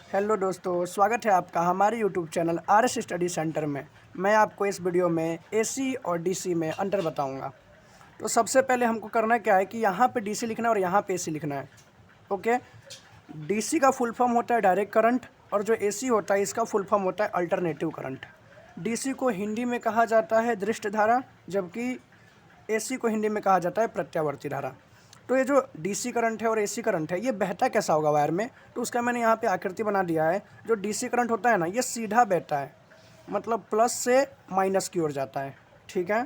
Hello दोस्तों, स्वागत है आपका हमारे YouTube channel RS study centre में। मैं आपको इस वीडियो में एसी और डीसी में अंतर बताऊंगा। तो सबसे पहले हमको करना क्या है कि यहाँ पे डीसी लिखना है और यहाँ पे एसी लिखना है। ओके। डीसी का फुल फॉर्म होता है डायरेक्ट करंट और जो एसी होता है इसका फुल फॉर्म होता है अल्टरनेटिव करंट। डीसी को हिंदी में कहा जाता है दृष्ट धारा, जबकि एसी को हिंदी में कहा जाता है प्रत्यावर्ती धारा। तो ये जो डीसी करंट है और एसी करंट है ये बहता कैसा होगा वायर में, तो उसका मैंने यहाँ पे आकृति बना दिया है। जो डीसी करंट होता है ना, ये सीधा बहता है, मतलब प्लस से माइनस की ओर जाता है, ठीक है।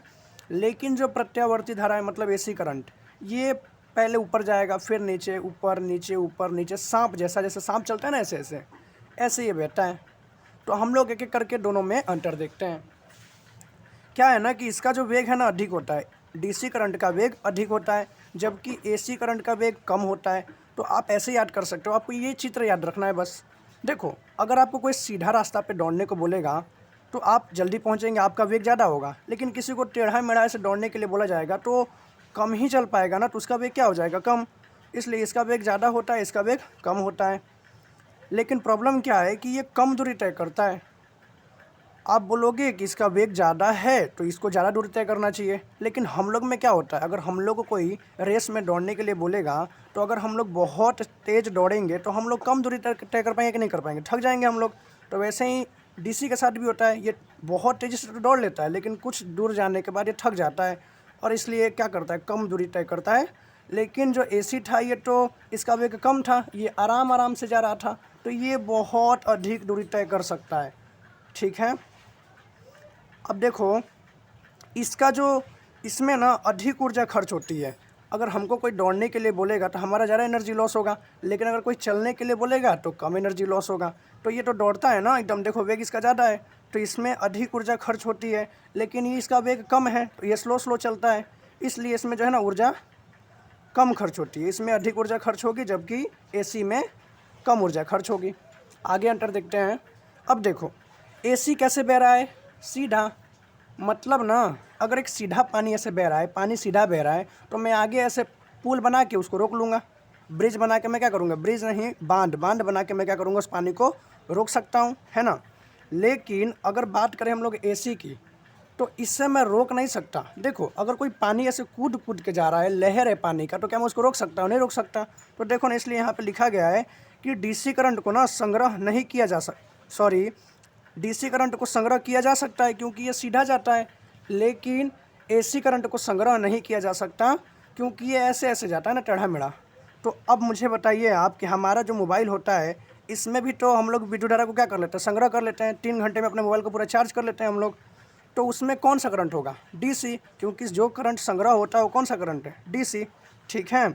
लेकिन जो प्रत्यावर्ती धारा है मतलब एसी करंट, ये पहले ऊपर जाएगा, फिर नीचे, ऊपर नीचे, सांप जैसा, जैसे सांप चलता है ना, ऐसे ऐसे ऐसे ये बहता है। तो हम लोग एक एक करके दोनों में अंतर देखते हैं। क्या है ना कि इसका जो वेग है ना अधिक होता है, डीसी करंट का वेग अधिक होता है, जबकि एसी करंट का वेग कम होता है। तो आप ऐसे याद कर सकते हो, आपको ये चित्र याद रखना है बस। देखो, अगर आपको कोई सीधा रास्ता पे दौड़ने को बोलेगा तो आप जल्दी पहुंचेंगे, आपका वेग ज़्यादा होगा। लेकिन किसी को टेढ़ा मेढ़ा से दौड़ने के लिए बोला जाएगा तो कम ही चल पाएगा ना, तो उसका वेग क्या हो जाएगा, कम। इसलिए इसका वेग ज़्यादा होता है, इसका वेग कम होता है। लेकिन प्रॉब्लम क्या है कि ये कम दूरी तय करता है। आप बोलोगे कि इसका वेग ज़्यादा है तो इसको ज़्यादा दूरी तय करना चाहिए, लेकिन हम लोग में क्या होता है, अगर हम लोग को कोई रेस में दौड़ने के लिए बोलेगा तो अगर हम लोग बहुत तेज़ दौड़ेंगे तो हम लोग कम दूरी तय कर पाएंगे कि नहीं कर पाएंगे, थक जाएंगे हम लोग। तो वैसे ही डीसी के साथ भी होता है, ये बहुत तेज़ी से तो दौड़ लेता है लेकिन कुछ दूर जाने के बाद ये थक जाता है और इसलिए क्या करता है, कम दूरी तय करता है। लेकिन जो एसी था ये तो इसका वेग कम था, ये आराम आराम से जा रहा था, तो ये बहुत अधिक दूरी तय कर सकता है, ठीक है। अब देखो, इसका जो इसमें ना अधिक ऊर्जा खर्च होती है। अगर हमको कोई दौड़ने के लिए बोलेगा तो हमारा ज़्यादा एनर्जी लॉस होगा, लेकिन अगर कोई चलने के लिए बोलेगा तो कम एनर्जी लॉस होगा। तो ये तो दौड़ता है ना एकदम, देखो वेग इसका ज़्यादा है तो इसमें अधिक ऊर्जा खर्च होती है, लेकिन ये इसका वेग कम है तो ये स्लो स्लो चलता है, इसलिए इसमें जो है ना ऊर्जा कम खर्च होती है। इसमें अधिक ऊर्जा खर्च होगी जबकि एसी में कम ऊर्जा खर्च होगी। आगे अंतर देखते हैं। अब देखो, एसी कैसे बह रहा है, सीधा। मतलब ना, अगर एक सीधा पानी ऐसे बह रहा है, पानी सीधा बह रहा है, तो मैं आगे ऐसे पुल बना के उसको रोक लूँगा। ब्रिज बना के मैं क्या करूँगा, ब्रिज नहीं, बांध बना के मैं क्या करूँगा, उस पानी को रोक सकता हूँ, है ना। लेकिन अगर बात करें हम लोग एसी की, तो इससे मैं रोक नहीं सकता। देखो, अगर कोई पानी ऐसे कूद कूद के जा रहा है, लहर है पानी का, तो क्या मैं उसको रोक सकता हूँ, नहीं रोक सकता। तो देखो ना, इसलिए यहाँ पे लिखा गया है कि डीसी करंट को ना संग्रह नहीं किया जा डीसी करंट को संग्रह किया जा सकता है क्योंकि ये सीधा जाता है, लेकिन एसी करंट को संग्रह नहीं किया जा सकता क्योंकि ये ऐसे ऐसे जाता है ना, टेढ़ा मेढ़ा। तो अब मुझे बताइए आप कि हमारा जो मोबाइल होता है इसमें भी तो हम लोग विद्युत धारा को क्या कर लेते हैं, संग्रह कर लेते हैं। 3 घंटे में अपने मोबाइल को पूरा चार्ज कर लेते हैं हम लोग। तो उसमें कौन सा करंट होगा, डीसी, क्योंकि जो करंट संग्रह होता है वो कौन सा करंट है, डीसी, ठीक है।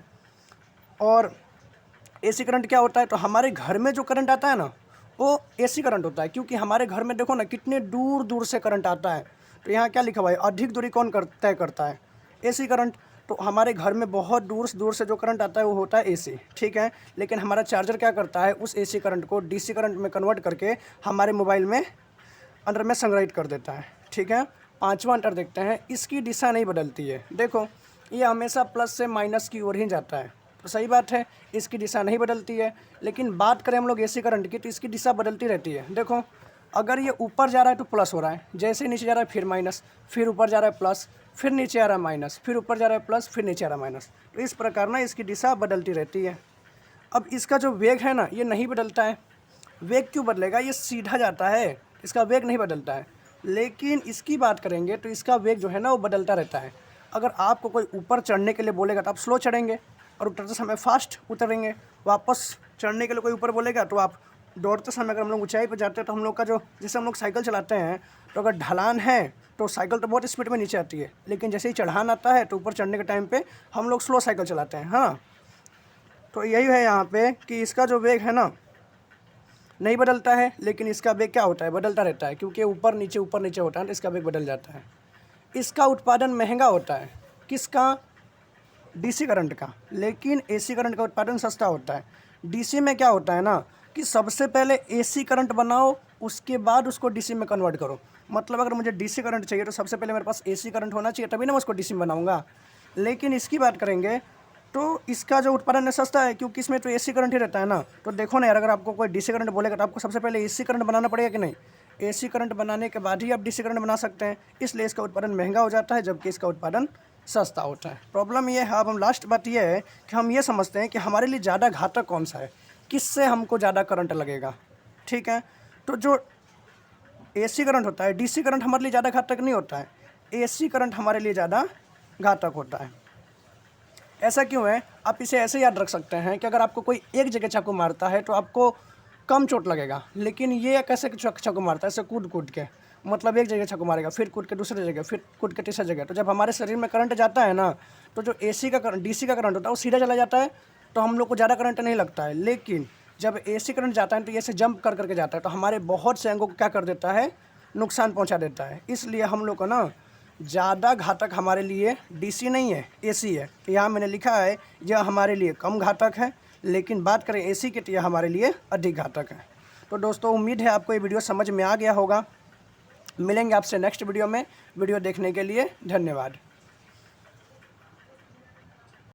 और एसी करंट क्या होता है, तो हमारे घर में जो करंट आता है ना वो एसी करंट होता है, क्योंकि हमारे घर में देखो ना कितने दूर दूर से करंट आता है। तो यहाँ क्या लिखा हुआ है, अधिक दूरी कौन तय करता है, एसी करंट। तो हमारे घर में बहुत दूर से जो करंट आता है वो होता है एसी, ठीक है। लेकिन हमारा चार्जर क्या करता है, उस एसी करंट को डीसी करंट में कन्वर्ट करके हमारे मोबाइल में अंदर में संग्रहित कर देता है, ठीक है। पांचवा अंतर देखते हैं, इसकी दिशा नहीं बदलती है। देखो, ये हमेशा प्लस से माइनस की ओर ही जाता है, तो सही बात है, इसकी दिशा नहीं बदलती है। लेकिन बात करें हम लोग एसी करंट की, तो इसकी दिशा बदलती रहती है। देखो, अगर ये ऊपर जा रहा है तो प्लस हो रहा है, जैसे ही नीचे जा रहा है फिर माइनस, फिर ऊपर जा रहा है प्लस, फिर नीचे आ रहा है माइनस, फिर ऊपर जा रहा है प्लस, फिर नीचे आ रहा है माइनस। तो इस प्रकार ना इसकी दिशा बदलती रहती है। अब इसका जो वेग है ना ये नहीं बदलता है। वेग क्यों बदलेगा, ये सीधा जाता है, इसका वेग नहीं बदलता है। लेकिन इसकी बात करेंगे तो इसका वेग जो है ना वो बदलता रहता है। अगर आपको कोई ऊपर चढ़ने के लिए बोलेगा तो आप स्लो चढ़ेंगे और उतरते समय फास्ट उतरेंगे। वापस चढ़ने के लिए कोई ऊपर बोलेगा तो आप दौड़ते समय, अगर हम लोग ऊंचाई पर जाते हैं तो हम लोग का जो, जैसे हम लोग साइकिल चलाते हैं तो अगर ढलान है तो साइकिल तो बहुत स्पीड में नीचे आती है, लेकिन जैसे ही चढ़ान आता है तो ऊपर चढ़ने के टाइम पे हम लोग स्लो साइकिल चलाते हैं। हाँ, तो यही है यहाँ पे कि इसका जो वेग है ना नहीं बदलता है, लेकिन इसका वेग क्या होता है, बदलता रहता है, क्योंकि ऊपर नीचे होता है तो इसका वेग बदल जाता है। इसका उत्पादन महंगा होता है, किसका, डीसी करंट का, लेकिन एसी करंट का उत्पादन सस्ता होता है। डीसी में क्या होता है ना कि सबसे पहले एसी करंट बनाओ, उसके बाद उसको डीसी में कन्वर्ट करो। मतलब अगर मुझे डीसी करंट चाहिए तो सबसे पहले मेरे पास एसी करंट होना चाहिए, तभी ना मैं उसको डीसी में बनाऊंगा। लेकिन इसकी बात करेंगे तो इसका जो उत्पादन है सस्ता है, क्योंकि इसमें तो एसी करंट ही रहता है ना। तो देखो ना यार, अगर आपको कोई डीसी करंट बोलेगा तो आपको सबसे पहले एसी करंट बनाना पड़ेगा कि नहीं। एसी करंट बनाने के बाद ही आप डीसी करंट बना सकते हैं, इसलिए इसका उत्पादन महंगा हो जाता है, जबकि इसका उत्पादन सस्ता होता है। प्रॉब्लम ये है, अब हम लास्ट बात ये है कि हम ये समझते हैं कि हमारे लिए ज़्यादा घातक कौन सा है, किससे हमको ज़्यादा करंट लगेगा। ठीक है, तो जो एसी करंट होता है, डीसी करंट हमारे लिए ज़्यादा घातक नहीं होता है, एसी करंट हमारे लिए ज़्यादा घातक होता है। ऐसा क्यों है, आप इसे ऐसे याद रख सकते हैं कि अगर आपको कोई एक जगह चाकू मारता है तो आपको कम चोट लगेगा, लेकिन ये कैसे चाकू मारता है, ऐसे कूद कूद के, मतलब एक जगह चाकू मारेगा, फिर कूद के दूसरी जगह, फिर कूद के तीसरी जगह। तो जब हमारे शरीर में करंट जाता है ना, तो जो एसी का करंट, डीसी का करंट होता है वो सीधा चला जाता है, तो हम लोग को ज़्यादा करंट नहीं लगता है। लेकिन जब एसी करंट जाता है तो ये ऐसे जंप कर करके जाता है, तो हमारे बहुत से अंगों को क्या कर देता है, नुकसान पहुँचा देता है। इसलिए हम लोग को ना ज़्यादा घातक हमारे लिए डीसी नहीं है, एसी है। तो यहाँ मैंने लिखा है यह हमारे लिए कम घातक है, लेकिन बात करें एसी की तो यह हमारे लिए अधिक घातक है। तो दोस्तों, उम्मीद है आपको ये वीडियो समझ में आ गया होगा। मिलेंगे आपसे नेक्स्ट वीडियो में। वीडियो देखने के लिए धन्यवाद।